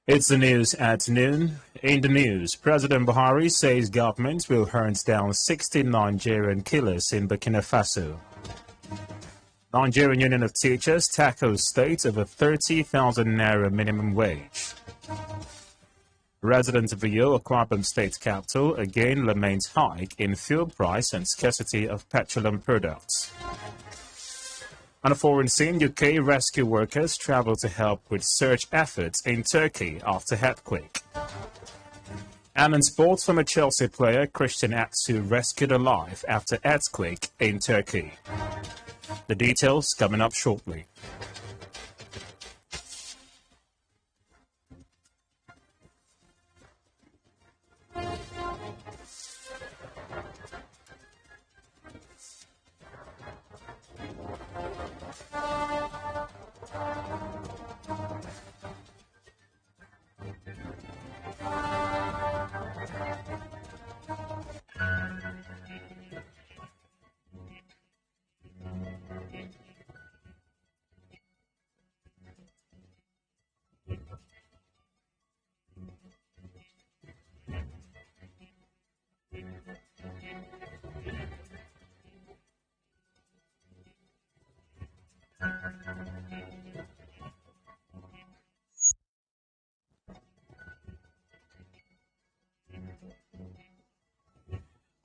It's the news at noon. In the news, President Buhari says government will hunt down 60 Nigerian killers in Burkina Faso. Nigerian Union of Teachers tackles state of a 30,000 naira minimum wage. Residents of Uyo, AkwaIbom state capital, again laments hike in fuel price and scarcity of petroleum products. On a foreign scene, UK rescue workers travel to help with search efforts in Turkey after earthquake. And in sports, former Chelsea player Christian Atsu rescued alive after earthquake in Turkey. The details coming up shortly.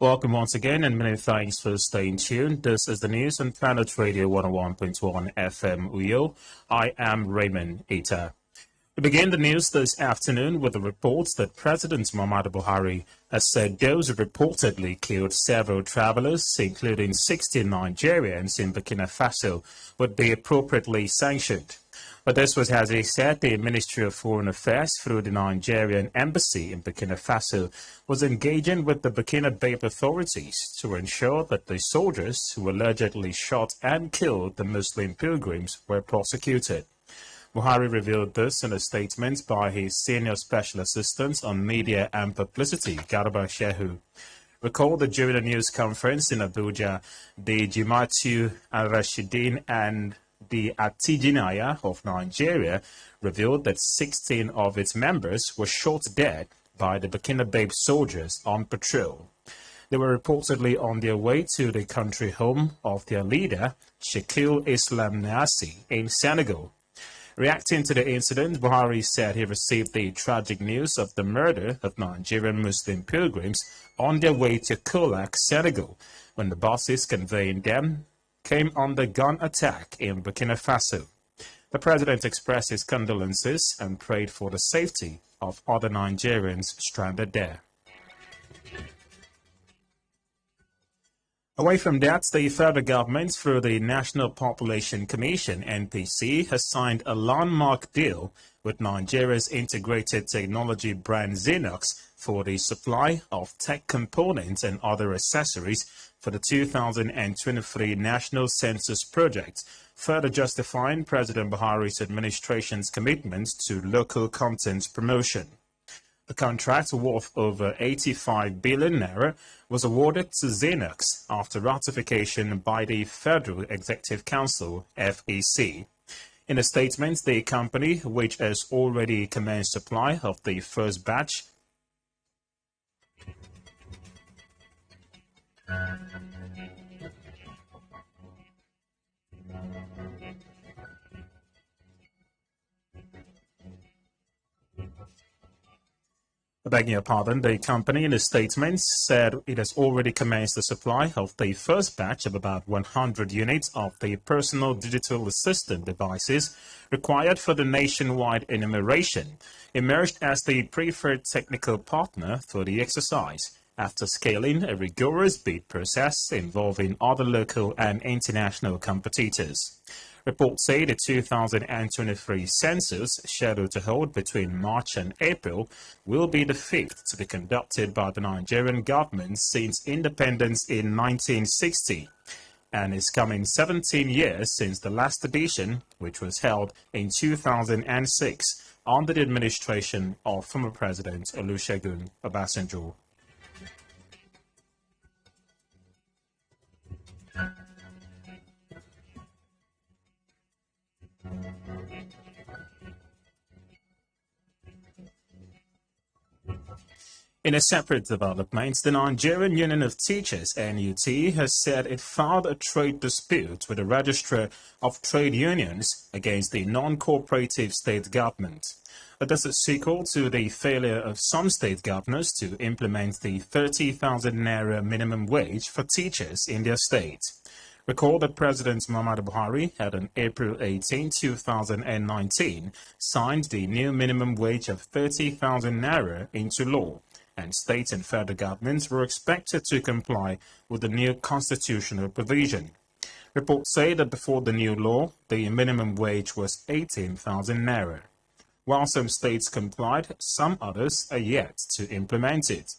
Welcome once again, and many thanks for staying tuned. This is the news on Planet Radio 101.1 FM Uyo. I am Raymond Ita. We begin the news this afternoon with the reports that President Muhammadu Buhari has said those who reportedly killed several travelers, including 60 Nigerians in Burkina Faso, would be appropriately sanctioned. But this was, as he said, the Ministry of Foreign Affairs through the Nigerian embassy in Burkina Faso was engaging with the Burkina Faso authorities to ensure that the soldiers who allegedly shot and killed the Muslim pilgrims were prosecuted. Buhari revealed this in a statement by his senior special assistant on media and publicity, Garba Shehu. Recall that during a news conference in Abuja, the Jimatu al-Rashidin and the Atijinaya of Nigeria revealed that 16 of its members were shot dead by the Burkina Faso soldiers on patrol. They were reportedly on their way to the country home of their leader, Shekil Islam Nassi, in Senegal. Reacting to the incident, Buhari said he received the tragic news of the murder of Nigerian Muslim pilgrims on their way to Kolak, Senegal, when the buses conveying them came under gun attack in Burkina Faso. The president expressed his condolences and prayed for the safety of other Nigerians stranded there. Away from that, the federal government, through the National Population Commission, NPC, has signed a landmark deal with Nigeria's integrated technology brand Xenox for the supply of tech components and other accessories for the 2023 National Census Project, further justifying President Buhari's administration's commitment to local content promotion. The contract, worth over 85 billion naira, was awarded to Xenox after ratification by the Federal Executive Council, FEC. In a statement, the company, which has already commenced supply of the first batch, begging your pardon, the company in a statement said it has already commenced the supply of the first batch of about 100 units of the personal digital assistant devices required for the nationwide enumeration, emerged as the preferred technical partner for the exercise, after scaling a rigorous bid process involving other local and international competitors. Reports say the 2023 census, scheduled to hold between March and April, will be the fifth to be conducted by the Nigerian government since independence in 1960, and is coming 17 years since the last edition, which was held in 2006 under the administration of former President Olusegun Obasanjo. In a separate development, the Nigerian Union of Teachers, NUT, has said it filed a trade dispute with the Registrar of Trade Unions against the non-cooperative state government. This is sequel to the failure of some state governors to implement the 30,000 naira minimum wage for teachers in their state. Recall that President Muhammadu Buhari had on April 18, 2019, signed the new minimum wage of 30,000 naira into law, and state and federal governments were expected to comply with the new constitutional provision. Reports say that before the new law, the minimum wage was 18,000 naira. While some states complied, some others are yet to implement it.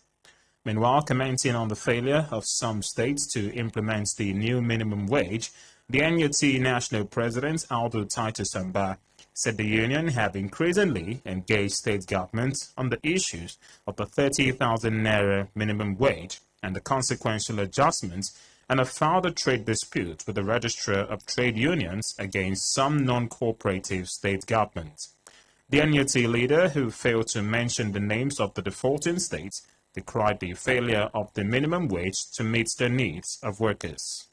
Meanwhile, commenting on the failure of some states to implement the new minimum wage, the NUT National President Aldo Titus Amba said the union have increasingly engaged state governments on the issues of the 30,000 naira minimum wage and the consequential adjustments, and have filed a trade dispute with the Registrar of Trade Unions against some non-cooperative state governments. The NUT leader, who failed to mention the names of the defaulting states, decried the failure of the minimum wage to meet the needs of workers.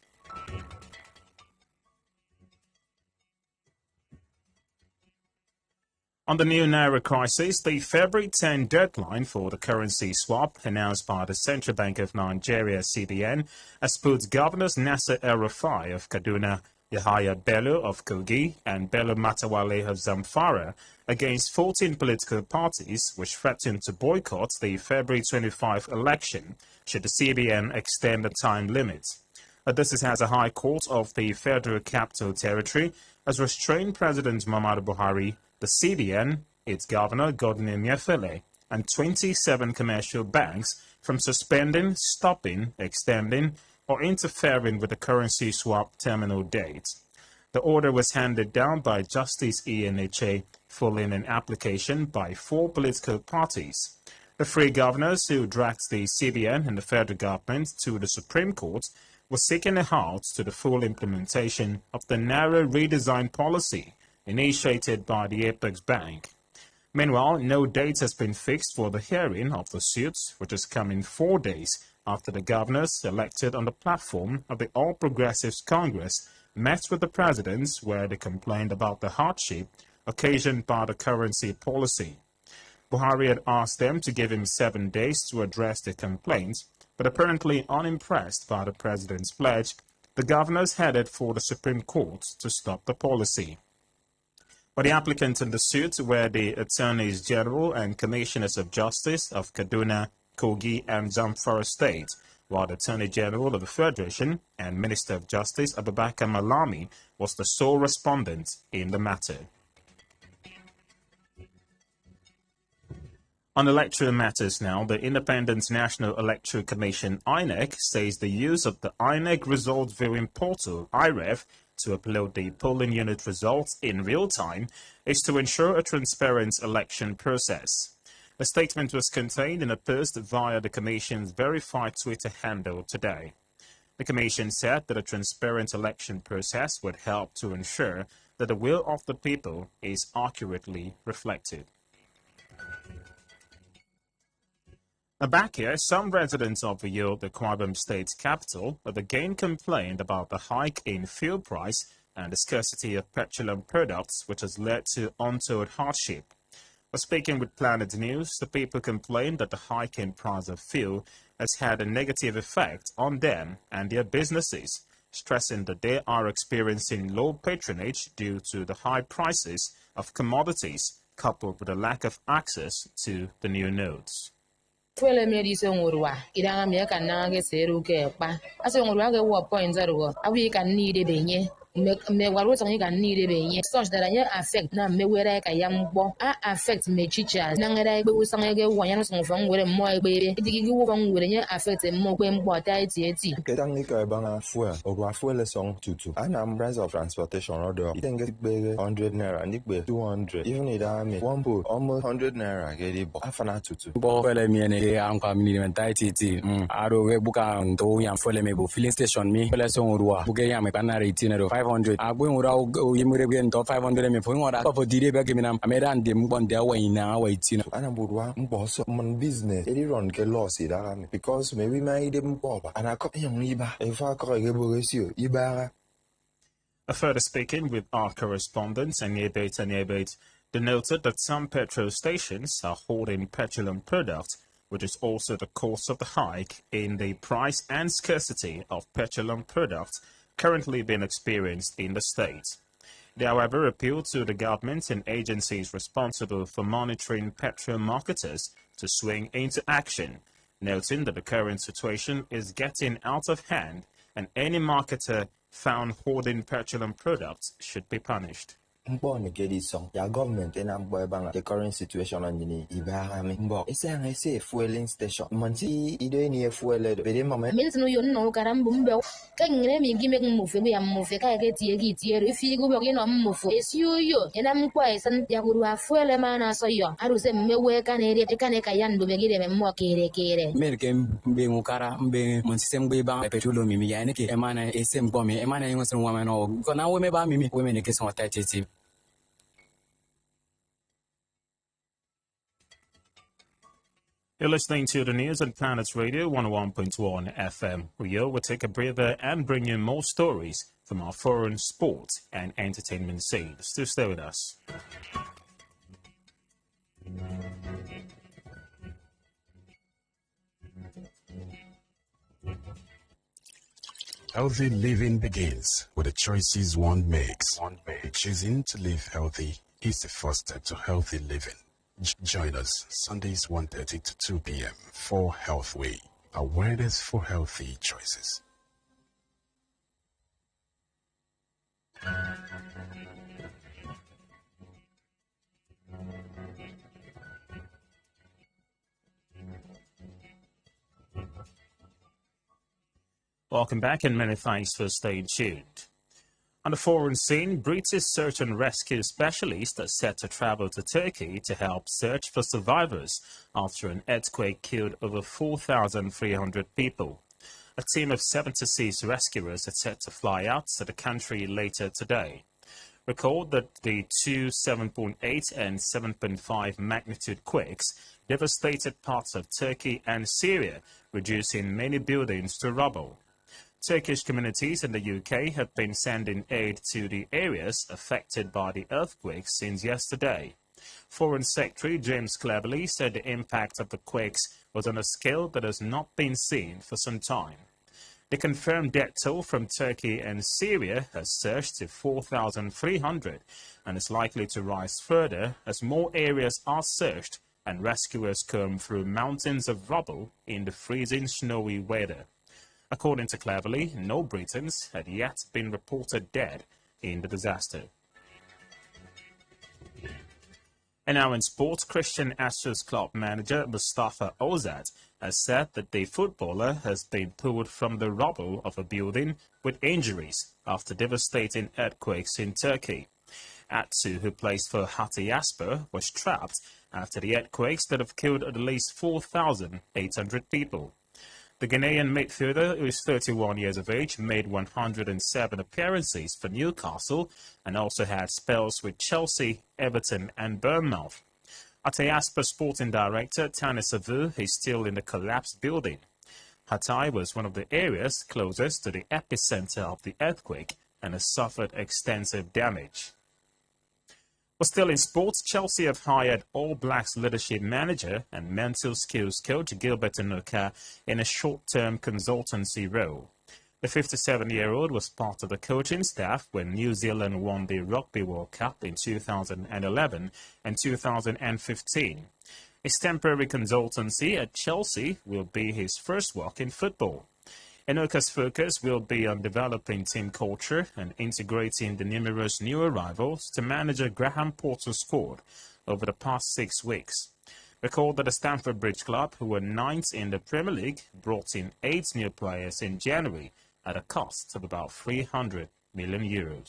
On the new Naira crisis, the February 10 deadline for the currency swap announced by the Central Bank of Nigeria (CBN) has put Governors Nasser El-Rufai of Kaduna, Yahaya Bello of Kogi, and Bello Matawale of Zamfara against 14 political parties which threatened to boycott the February 25 election should the CBN extend the time limit. This is as a High Court of the Federal Capital Territory has restrained President Muhammadu Buhari, the CBN, its governor, Godwin Emefiele, and 27 commercial banks from suspending, stopping, extending, or interfering with the currency swap terminal date. The order was handed down by Justice Eneche following an application by 4 political parties. The 3 governors who dragged the CBN and the federal government to the Supreme Court were seeking a halt to the full implementation of the Naira redesign policy initiated by the Apex Bank. Meanwhile, no date has been fixed for the hearing of the suits, which is coming 4 days after the governors elected on the platform of the All Progressives Congress met with the presidents, where they complained about the hardship occasioned by the currency policy. Buhari had asked them to give him 7 days to address their complaints, but apparently unimpressed by the president's pledge, the governors headed for the Supreme Court to stop the policy. But the applicants in the suit were the Attorneys General and Commissioners of Justice of Kaduna, Kogi, and Zamfara State, while the Attorney General of the Federation and Minister of Justice Abubakar Malami was the sole respondent in the matter. On electoral matters now, the Independent National Electoral Commission (INEC) says the use of the INEC Result Viewing Portal (IREV) to upload the polling unit results in real time is to ensure a transparent election process. The statement was contained in a post via the Commission's verified Twitter handle today. The Commission said that a transparent election process would help to ensure that the will of the people is accurately reflected. Now back here, some residents of Uyo, the AkwaIbom state capital, have again complained about the hike in fuel price and the scarcity of petroleum products, which has led to untold hardship. While speaking with Planet News, the people complained that the hike in price of fuel has had a negative effect on them and their businesses, stressing that they are experiencing low patronage due to the high prices of commodities, coupled with a lack of access to the new nodes. Fuele medicine ngurwa idanga me kan na ge seru ke pa ase ngurwa ge wo point zero awi kan need benye me waru so kan need benye such that anya affect na me were ka yam bo affect me chicha na ngara be usang ge wanya so ngfang were mo be digi gi wo fang were nya affect mo pe mbo ta eti ke dang ni ka banga fuel ogwa fuel song tutu anam price of transportation order you get be 100 naira ni be 200 even it me one boat almost 100 naira get it afana tutu bo fuel me ne am ka mi aro we buka ndo yam fuel me bo filling station mi fuel so ruwa buke yam pa na rate ne 500. I'm going without you would again to 500 me for what I for the back in I made and them one their way now waiting. And I'm boss man business. They run get lost because maybe my them boba and I cut young Iba. If I call you Iba. A further speaking with our correspondents and Nebate, denoted that some petrol stations are holding petroleum products, which is also the cause of the hike in the price and scarcity of petroleum products currently being experienced in the state. They, however, appealed to the government and agencies responsible for monitoring petrol marketers to swing into action, noting that the current situation is getting out of hand and any marketer found hoarding petroleum products should be punished. Mbon get this song. Your government and I'm boy bang the current situation on the Ibarami. Mbok. It's a say fueling station. Monty, either near fuel at the moment. Means no, you know, Carambumbo. Can you give me move? We are moving. I get here. If you go again on move, it's you. And I'm quite and Yakuru fuel a man as you. I was a me can edit a canekayan to begin them more kere. American being Mukara, being Monsiem Beba, petroleum, Yaniki, a man, a same bomb, a man, a woman, or now we may buy me women in case of attaching. You're listening to the news on Planets Radio 101.1 FM. Uyo will take a breather and bring you more stories from our foreign sports and entertainment scenes. Still stay with us. Healthy living begins with the choices one makes. Choosing to live healthy is the first step to healthy living. Join us Sundays 1:30 to 2 p.m. for Healthway, awareness for healthy choices. Welcome back and many thanks for staying tuned. On the foreign scene, British search and rescue specialists are set to travel to Turkey to help search for survivors after an earthquake killed over 4,300 people. A team of 76 rescuers are set to fly out to the country later today. Recall that the two 7.8 and 7.5 magnitude quakes devastated parts of Turkey and Syria, reducing many buildings to rubble. Turkish communities in the UK have been sending aid to the areas affected by the earthquake since yesterday. Foreign Secretary James Cleverly said the impact of the quakes was on a scale that has not been seen for some time. The confirmed death toll from Turkey and Syria has surged to 4,300 and is likely to rise further as more areas are searched and rescuers comb through mountains of rubble in the freezing snowy weather. According to Cleverly, no Britons had yet been reported dead in the disaster. And now in sports, Christian Atsu's club manager Mustafa Ozat has said that the footballer has been pulled from the rubble of a building with injuries after devastating earthquakes in Turkey. Atsu, who plays for Hatayasper, was trapped after the earthquakes that have killed at least 4,800 people. The Ghanaian midfielder, who is 31 years of age, made 107 appearances for Newcastle and also had spells with Chelsea, Everton and Bournemouth. Hatayasper sporting director Tani Savu is still in the collapsed building. Hatay was one of the areas closest to the epicenter of the earthquake and has suffered extensive damage. But still in sports, Chelsea have hired All Blacks leadership manager and mental skills coach Gilbert Anuka in a short-term consultancy role. The 57-year-old was part of the coaching staff when New Zealand won the Rugby World Cup in 2011 and 2015. His temporary consultancy at Chelsea will be his first work in football. Anuka's focus will be on developing team culture and integrating the numerous new arrivals to manager Graham Potter's squad over the past 6 weeks. Recall that the Stamford Bridge Club, who were 9th in the Premier League, brought in 8 new players in January at a cost of about €300 million.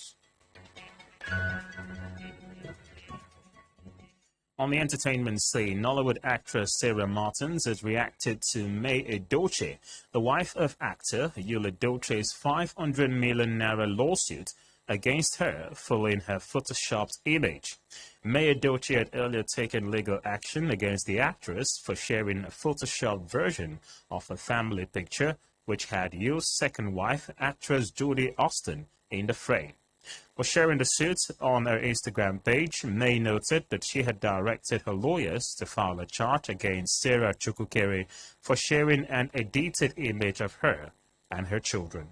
On the entertainment scene, Nollywood actress Sarah Martins has reacted to May Edochie, the wife of actor Yul Edochie's 500 million naira lawsuit against her following her photoshopped image. Mayor Dochi had earlier taken legal action against the actress for sharing a photoshopped version of her family picture, which had Yu's second wife, actress Jodie Austin, in the frame. For sharing the suit on her Instagram page, May noted that she had directed her lawyers to file a charge against Sarah Chukwukere for sharing an edited image of her and her children.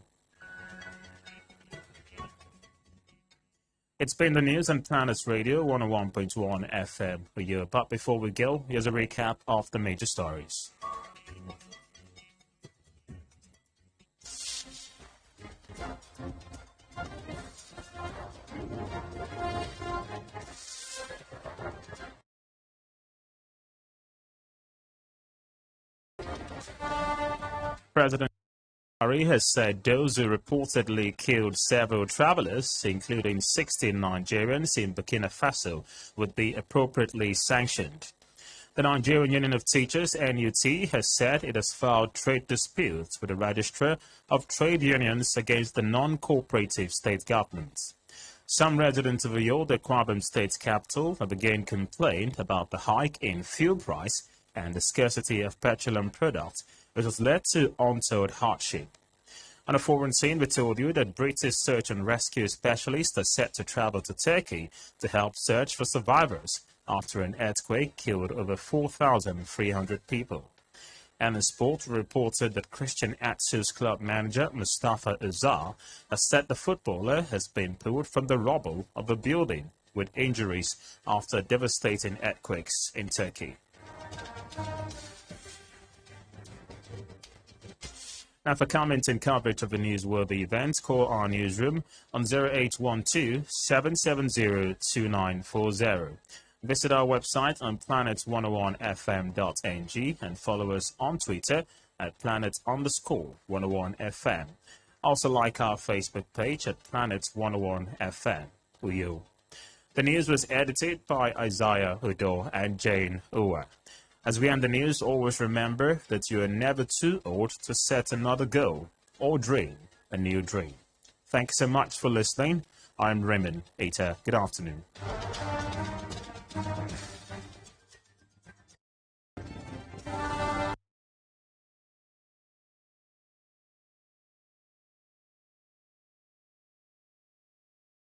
It's been the news on Planets Radio 101.1 FM for you. But before we go, here's a recap of the major stories. President Buhari has said those who reportedly killed several travelers, including 16 Nigerians in Burkina Faso, would be appropriately sanctioned. The Nigerian Union of Teachers, NUT, has said it has filed trade disputes with the Registrar of Trade Unions against the non-cooperative state government. Some residents of Uyo, the AkwaIbom state capital, have again complained about the hike in fuel price and the scarcity of petroleum products, which has led to untold hardship. On a foreign scene, we told you that British search and rescue specialists are set to travel to Turkey to help search for survivors after an earthquake killed over 4,300 people. And in sport, reported that Christian Atsu's club manager, Mustafa Uzar, has said the footballer has been pulled from the rubble of a building with injuries after devastating earthquakes in Turkey. Now, for comments and coverage of the newsworthy events, call our newsroom on 0812-770-2940. Visit our website on planet101fm.ng and follow us on Twitter at planet_101fm. Also like our Facebook page at planet101fm. Uyo. The news was edited by Isaiah Udo and Jane Uwa. As we end the news, always remember that you are never too old to set another goal or dream a new dream. Thanks so much for listening. I'm Raymond Eita. Good afternoon.